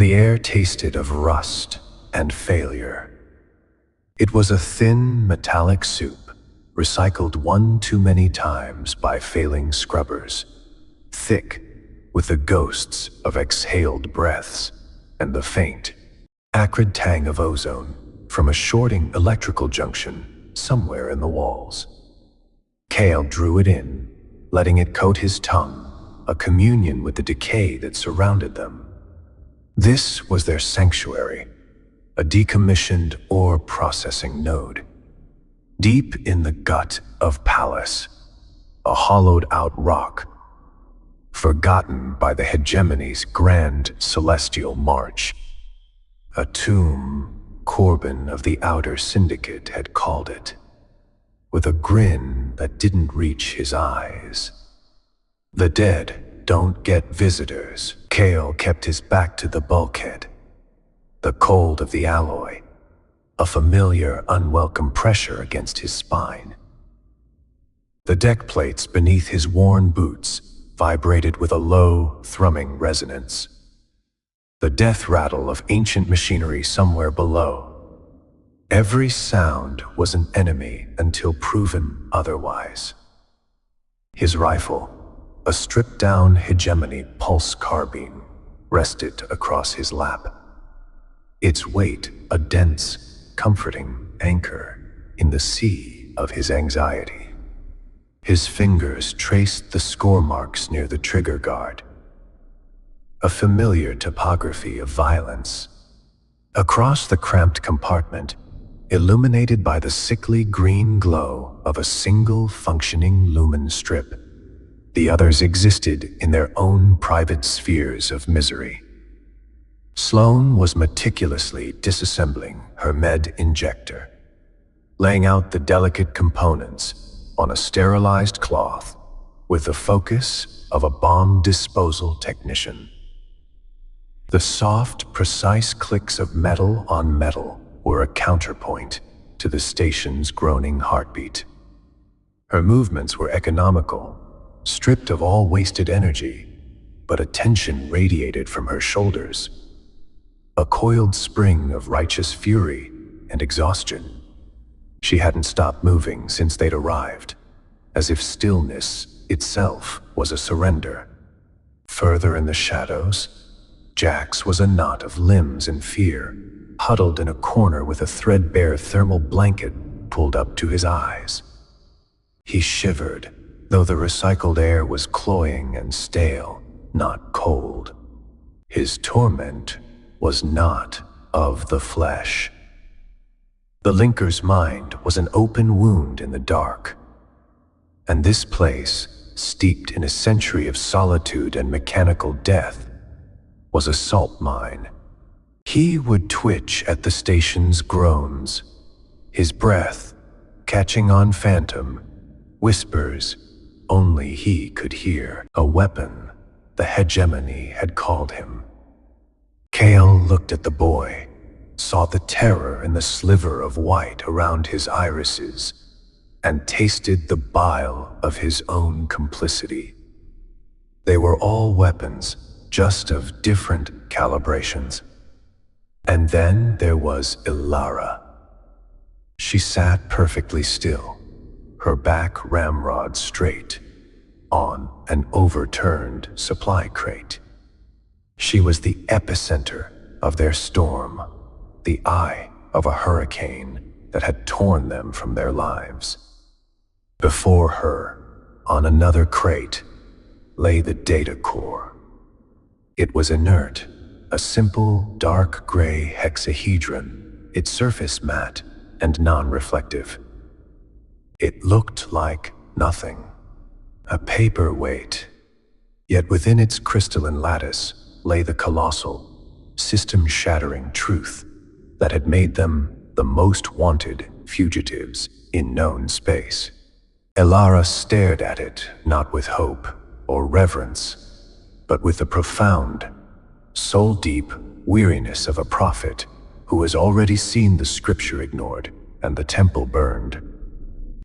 The air tasted of rust and failure. It was a thin, metallic soup, recycled one too many times by failing scrubbers, thick with the ghosts of exhaled breaths and the faint, acrid tang of ozone from a shorting electrical junction somewhere in the walls. Kael drew it in, letting it coat his tongue, a communion with the decay that surrounded them. This was their sanctuary, a decommissioned ore processing node. Deep in the gut of Pallas, a hollowed-out rock, forgotten by the Hegemony's grand celestial march. A tomb, Corbin of the Outer Syndicate had called it, with a grin that didn't reach his eyes. The dead don't get visitors. Kael kept his back to the bulkhead. The cold of the alloy, a familiar, unwelcome pressure against his spine. The deck plates beneath his worn boots vibrated with a low, thrumming resonance. The death rattle of ancient machinery somewhere below. Every sound was an enemy until proven otherwise. His rifle, a stripped-down Hegemony pulse carbine, rested across his lap. Its weight a dense, comforting anchor in the sea of his anxiety. His fingers traced the score marks near the trigger guard. A familiar topography of violence. Across the cramped compartment, illuminated by the sickly green glow of a single functioning lumen strip, the others existed in their own private spheres of misery. Sloane was meticulously disassembling her med injector, laying out the delicate components on a sterilized cloth with the focus of a bomb disposal technician. The soft, precise clicks of metal on metal were a counterpoint to the station's groaning heartbeat. Her movements were economical, stripped of all wasted energy, but a tension radiated from her shoulders, a coiled spring of righteous fury and exhaustion. She hadn't stopped moving since they'd arrived, as if stillness itself was a surrender. Further in the shadows, Jax was a knot of limbs in fear, huddled in a corner with a threadbare thermal blanket pulled up to his eyes. He shivered, though the recycled air was cloying and stale, not cold. His torment was not of the flesh. The linker's mind was an open wound in the dark, and this place, steeped in a century of solitude and mechanical death, was a salt mine. He would twitch at the station's groans, his breath catching on phantom whispers only he could hear, a weapon the Hegemony had called him. Kael looked at the boy, saw the terror in the sliver of white around his irises, and tasted the bile of his own complicity. They were all weapons, just of different calibrations. And then there was Elara. She sat perfectly still, her back ramrod straight, on an overturned supply crate. She was the epicenter of their storm, the eye of a hurricane that had torn them from their lives. Before her, on another crate, lay the data core. It was inert, a simple, dark gray hexahedron, its surface matte and non-reflective. It looked like nothing, a paperweight, yet within its crystalline lattice lay the colossal, system-shattering truth that had made them the most wanted fugitives in known space. Elara stared at it, not with hope or reverence, but with the profound, soul-deep weariness of a prophet who has already seen the scripture ignored and the temple burned.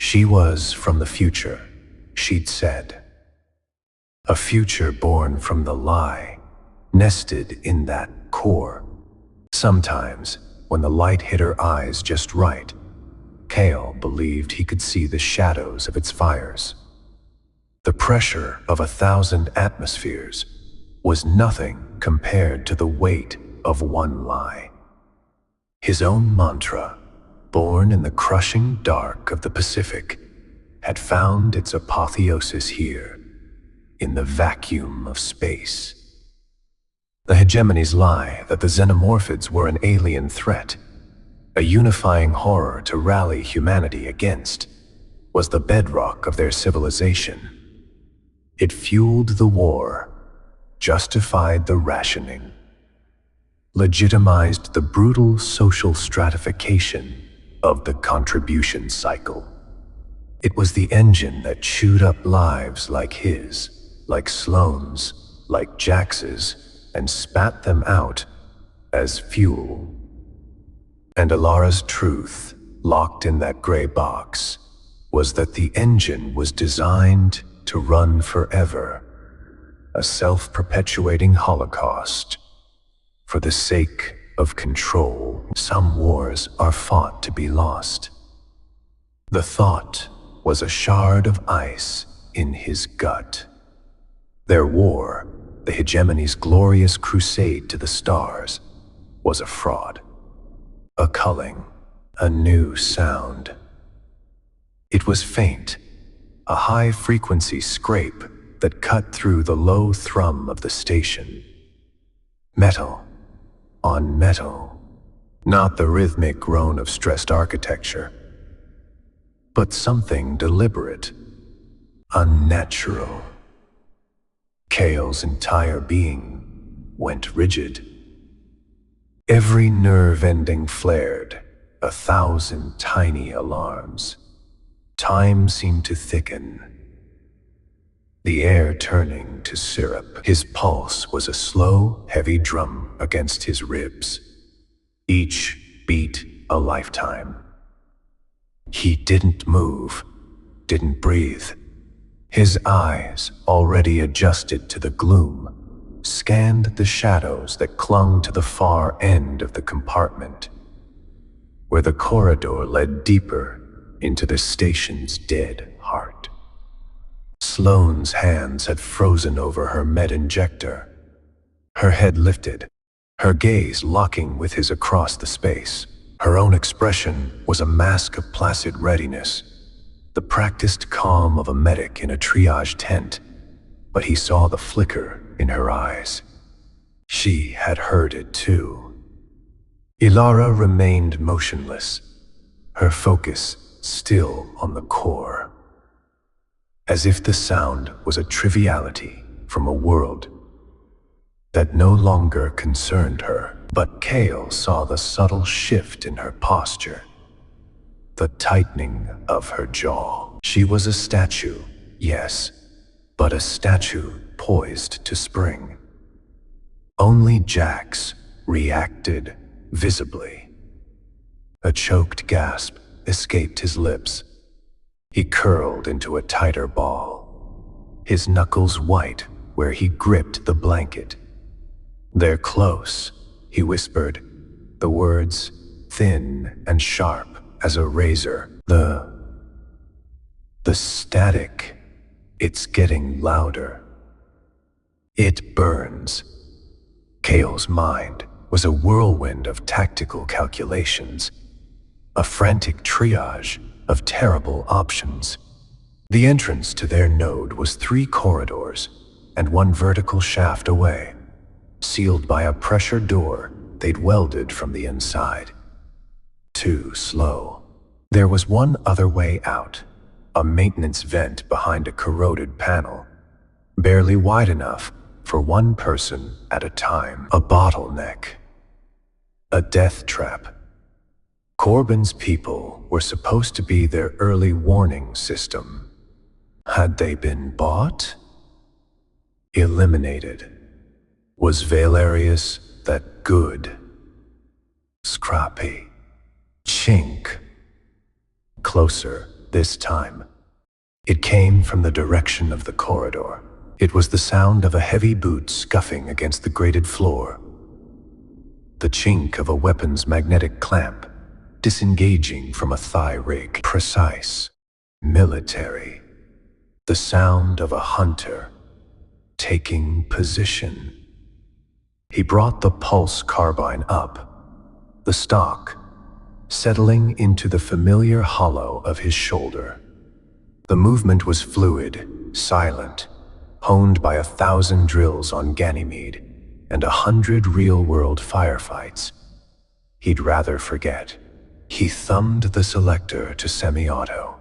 She was from the future, she'd said. A future born from the lie, nested in that core. Sometimes, when the light hit her eyes just right, Kael believed he could see the shadows of its fires. The pressure of 1,000 atmospheres was nothing compared to the weight of one lie. His own mantra, born in the crushing dark of the Pacific, had found its apotheosis here, in the vacuum of space. The Hegemony's lie that the xenomorphids were an alien threat, a unifying horror to rally humanity against, was the bedrock of their civilization. It fueled the war, justified the rationing, legitimized the brutal social stratification of the contribution cycle. It was the engine that chewed up lives like his, like Sloane's, like Jax's, and spat them out as fuel. And Elara's truth, locked in that gray box, was that the engine was designed to run forever, a self-perpetuating holocaust. For the sake of control, some wars are fought to be lost. The thought was a shard of ice in his gut. Their war, the Hegemony's glorious crusade to the stars, was a fraud, a culling, a new sound. It was faint, a high-frequency scrape that cut through the low thrum of the station. Metal on metal, not the rhythmic groan of stressed architecture, but something deliberate, unnatural. Kael's entire being went rigid. Every nerve ending flared, 1,000 tiny alarms. Time seemed to thicken, the air turning to syrup. His pulse was a slow, heavy drum against his ribs, each beat a lifetime. He didn't move, didn't breathe. His eyes, already adjusted to the gloom, scanned the shadows that clung to the far end of the compartment, where the corridor led deeper into the station's dead heart. Sloane's hands had frozen over her med injector. Her head lifted, her gaze locking with his across the space. Her own expression was a mask of placid readiness, the practiced calm of a medic in a triage tent, but he saw the flicker in her eyes. She had heard it too. Elara remained motionless, her focus still on the core, as if the sound was a triviality from a world that no longer concerned her. But Kael saw the subtle shift in her posture, the tightening of her jaw. She was a statue, yes, but a statue poised to spring. Only Jax reacted visibly. A choked gasp escaped his lips. He curled into a tighter ball, his knuckles white where he gripped the blanket. "They're close," he whispered, the words thin and sharp as a razor. The static, it's getting louder. It burns. Kael's mind was a whirlwind of tactical calculations, a frantic triage of terrible options. The entrance to their node was 3 corridors and 1 vertical shaft away, sealed by a pressure door they'd welded from the inside. Too slow. There was one other way out, a maintenance vent behind a corroded panel, barely wide enough for 1 person at a time. A bottleneck. A death trap. Corbin's people were supposed to be their early warning system. Had they been bought? Eliminated. Was Valerius that good? Scrappy. Chink. Closer, this time. It came from the direction of the corridor. It was the sound of a heavy boot scuffing against the grated floor. the chink of a weapon's magnetic clamp disengaging from a thigh rig. Precise, military, the sound of a hunter taking position. He brought the pulse carbine up, the stock settling into the familiar hollow of his shoulder. The movement was fluid, silent, honed by 1,000 drills on Ganymede and 100 real-world firefights. He'd rather forget. He thumbed the selector to semi-auto.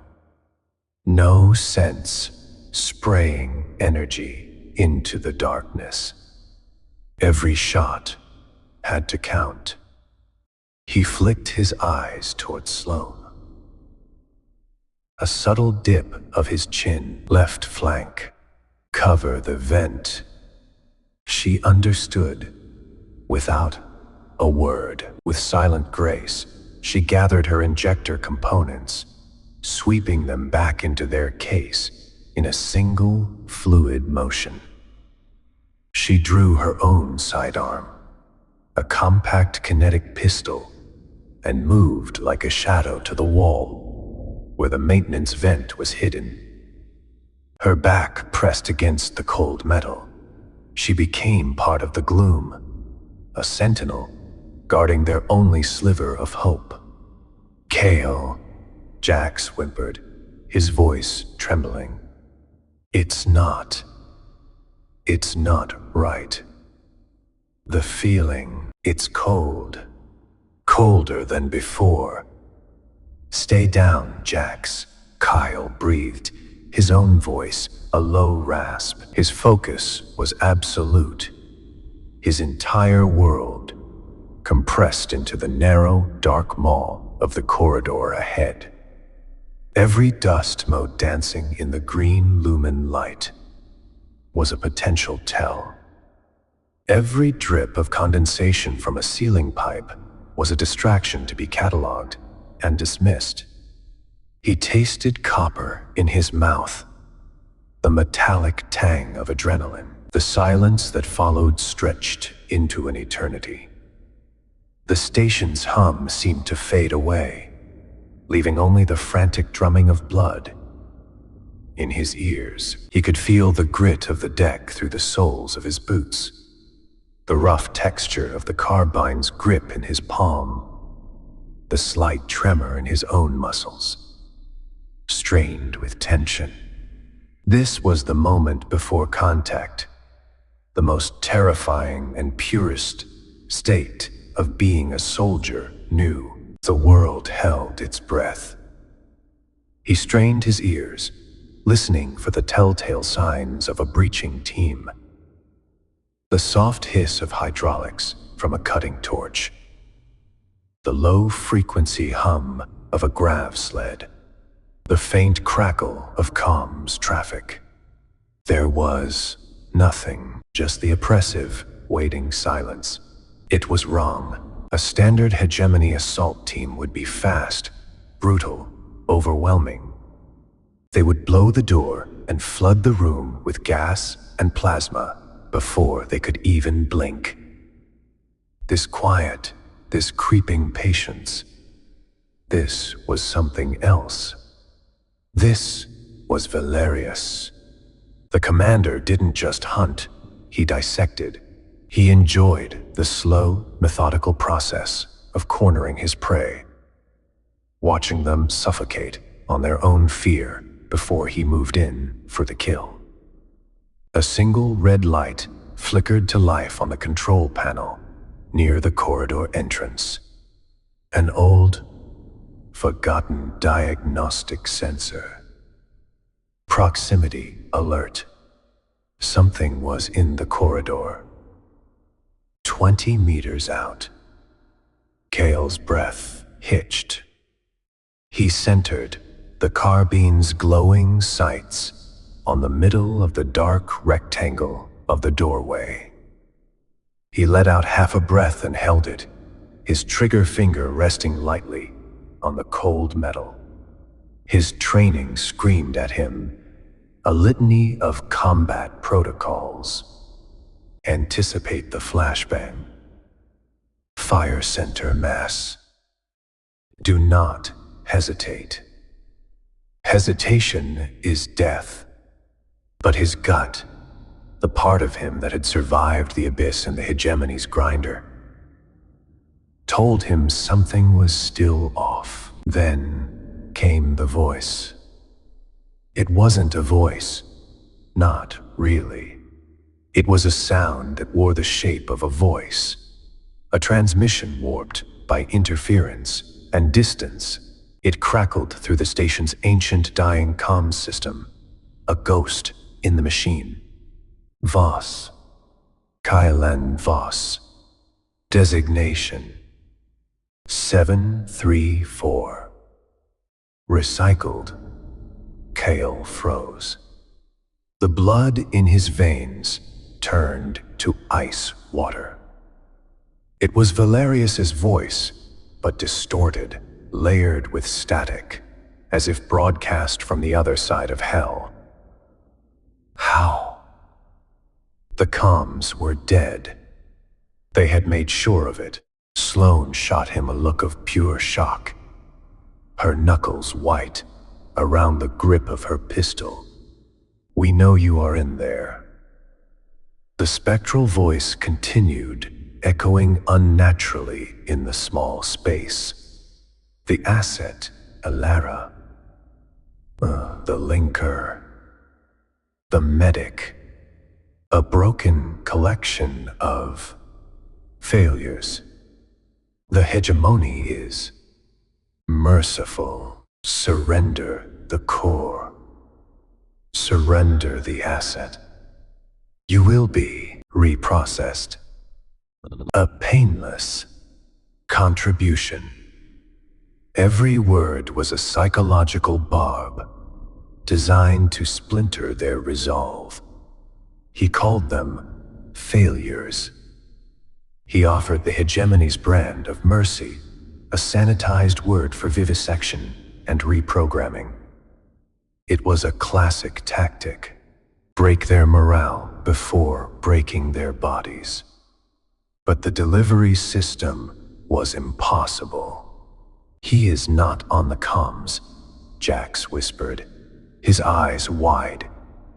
No sense, spraying energy into the darkness. Every shot had to count. He flicked his eyes toward Sloane. A subtle dip of his chin, left flank. Cover the vent. She understood, without a word. With silent grace, she gathered her injector components, sweeping them back into their case in a single, fluid motion. She drew her own sidearm, a compact kinetic pistol, and moved like a shadow to the wall, where the maintenance vent was hidden. Her back pressed against the cold metal. She became part of the gloom, a sentinel guarding their only sliver of hope. "Kael," Jax whimpered, his voice trembling. It's not right. The feeling, it's cold. Colder than before. "Stay down, Jax," Kael breathed, his own voice a low rasp. His focus was absolute. His entire world compressed into the narrow, dark maw of the corridor ahead. Every dust mote dancing in the green lumen light was a potential tell. Every drip of condensation from a ceiling pipe was a distraction to be cataloged and dismissed. He tasted copper in his mouth, the metallic tang of adrenaline. The silence that followed stretched into an eternity. The station's hum seemed to fade away, leaving only the frantic drumming of blood. In his ears, he could feel the grit of the deck through the soles of his boots, the rough texture of the carbine's grip in his palm, the slight tremor in his own muscles, strained with tension. This was the moment before contact, the most terrifying and purest state of being a soldier knew. The world held its breath. He strained his ears, listening for the telltale signs of a breaching team. The soft hiss of hydraulics from a cutting torch. The low-frequency hum of a grav sled. The faint crackle of comms traffic. There was nothing, just the oppressive, waiting silence. It was wrong. A standard Hegemony assault team would be fast, brutal, overwhelming. They would blow the door and flood the room with gas and plasma before they could even blink. This quiet, this creeping patience, this was something else. This was Valerius. The commander didn't just hunt, he dissected. He enjoyed the slow, methodical process of cornering his prey, watching them suffocate on their own fear before he moved in for the kill. A single red light flickered to life on the control panel near the corridor entrance. An old, forgotten diagnostic sensor. Proximity alert. Something was in the corridor. 20 meters out. Kael's breath hitched. He centered the carbine's glowing sights on the middle of the dark rectangle of the doorway. He let out half a breath and held it, his trigger finger resting lightly on the cold metal. His training screamed at him, a litany of combat protocols. Anticipate the flashbang. fire center mass. Do not hesitate. Hesitation is death. But his gut, the part of him that had survived the abyss and the Hegemony's grinder, told him something was still off. Then came the voice. It wasn't a voice, not really. It was a sound that wore the shape of a voice, a transmission warped by interference and distance. It crackled through the station's ancient dying comms system, a ghost in the machine. Voss. Kael Voss. Designation 734. Recycled. Kael froze. The blood in his veins turned to ice water. It was Valerius's voice, but distorted, layered with static, as if broadcast from the other side of hell. How? The comms were dead. They had made sure of it. Sloane shot him a look of pure shock, her knuckles white around the grip of her pistol. We know you are in there. The spectral voice continued, echoing unnaturally in the small space. The asset, Elara. The linker. The medic. A broken collection of failures. The hegemony is merciful. Surrender the core. Surrender the asset. You will be reprocessed. A painless contribution. Every word was a psychological barb, designed to splinter their resolve. He called them failures. He offered the Hegemony's brand of mercy, a sanitized word for vivisection and reprogramming. It was a classic tactic. Break their morale before breaking their bodies. But the delivery system was impossible. He is not on the comms, Jax whispered, his eyes wide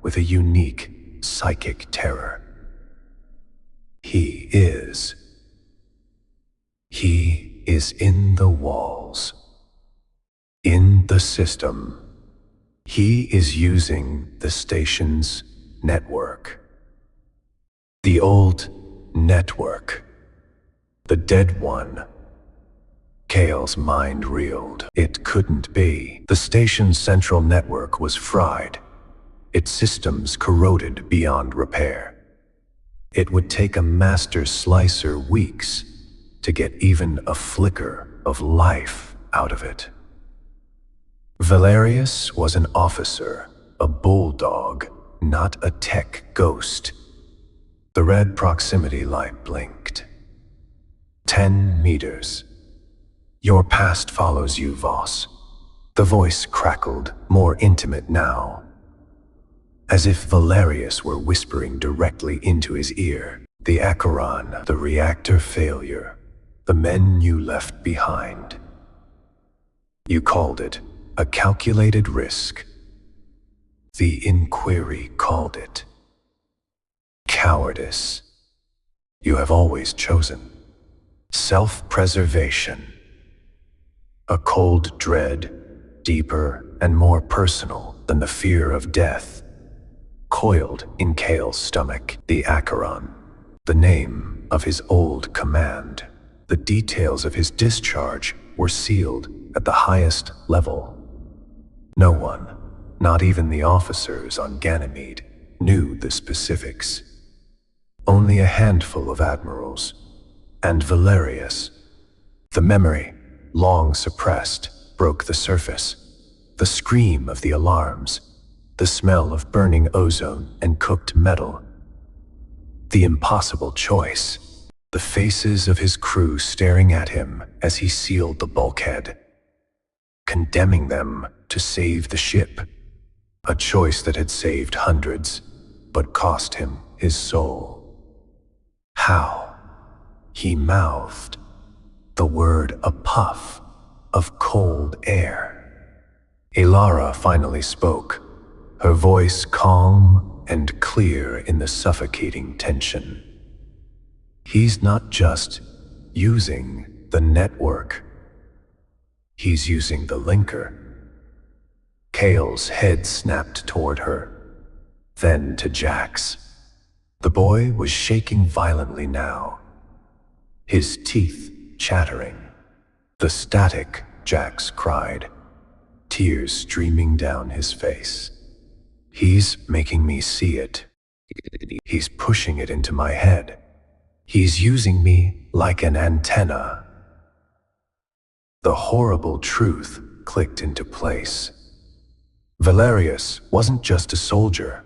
with a unique psychic terror. He is in the walls. In the system. He is using the station's network. The old network. The dead one. Kael's mind reeled. It couldn't be. The station's central network was fried. Its systems corroded beyond repair. It would take a master slicer weeks to get even a flicker of life out of it. Valerius was an officer, a bulldog, not a tech ghost. The red proximity light blinked. 10 meters. Your past follows you, Voss. The voice crackled, more intimate now. As if Valerius were whispering directly into his ear. The Acheron, the reactor failure, the men you left behind. You called it a calculated risk. The Inquiry called it cowardice. You have always chosen self-preservation. A cold dread, deeper and more personal than the fear of death, coiled in Kael's stomach. The Acheron, the name of his old command. The details of his discharge were sealed at the highest level. No one, not even the officers on Ganymede, knew the specifics. Only a handful of admirals, and Valerius. The memory, long suppressed, broke the surface. The scream of the alarms, the smell of burning ozone and cooked metal. The impossible choice. The faces of his crew staring at him as he sealed the bulkhead, condemning them to save the ship. A choice that had saved hundreds, but cost him his soul. How? He mouthed. word a puff of cold air. Elara finally spoke, her voice calm and clear in the suffocating tension. He's not just using the network. He's using the linker. Kael's head snapped toward her, then to Jack's. The boy was shaking violently now, his teeth chattering. The static, Jax cried, tears streaming down his face. He's making me see it. He's pushing it into my head. He's using me like an antenna. The horrible truth clicked into place. Valerius wasn't just a soldier.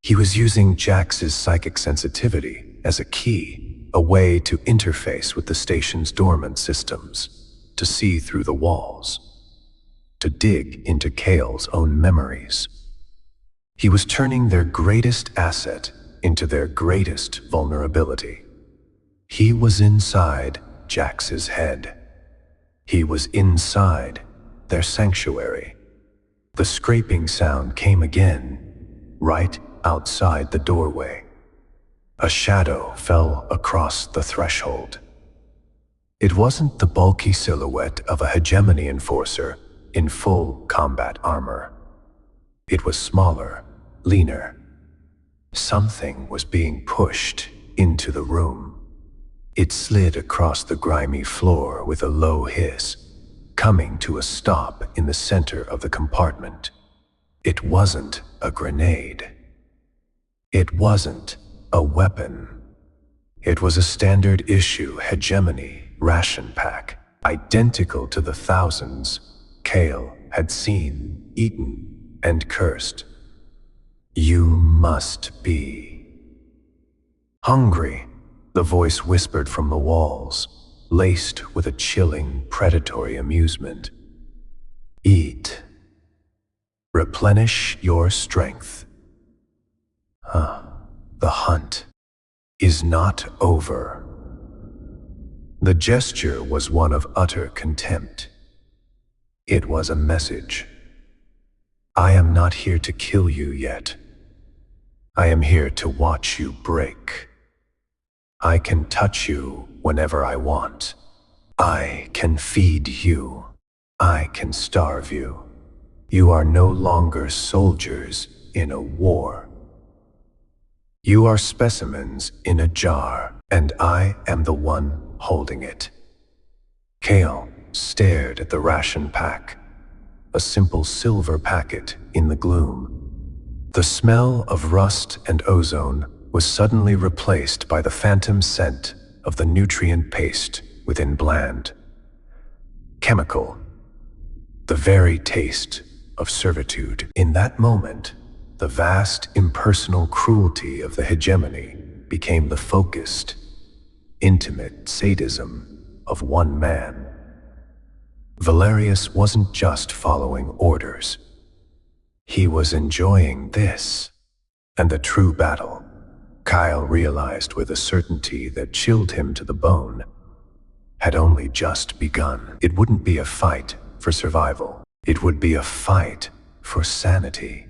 He was using Jax's psychic sensitivity as a key, a way to interface with the station's dormant systems, to see through the walls, to dig into Kael's own memories. He was turning their greatest asset into their greatest vulnerability. He was inside Jax's head. He was inside their sanctuary. The scraping sound came again, right outside the doorway. A shadow fell across the threshold. It wasn't the bulky silhouette of a Hegemony enforcer in full combat armor. It was smaller, leaner. Something was being pushed into the room. It slid across the grimy floor with a low hiss, coming to a stop in the center of the compartment. It wasn't a grenade. It wasn't a weapon. It was a standard issue Hegemony ration pack, identical to the thousands Kael had seen, eaten, and cursed. You must be hungry, the voice whispered from the walls, laced with a chilling, predatory amusement. Eat. Replenish your strength. The hunt is not over. The gesture was one of utter contempt. It was a message. I am not here to kill you yet. I am here to watch you break. I can touch you whenever I want. I can feed you. I can starve you. You are no longer soldiers in a war. You are specimens in a jar, and I am the one holding it. Kael stared at the ration pack, a simple silver packet in the gloom. The smell of rust and ozone was suddenly replaced by the phantom scent of the nutrient paste within bland. Chemical. The very taste of servitude. In that moment, the vast impersonal cruelty of the Hegemony became the focused, intimate sadism of one man. Valerius wasn't just following orders. He was enjoying this. And the true battle, Kael realized with a certainty that chilled him to the bone, had only just begun. It wouldn't be a fight for survival. It would be a fight for sanity.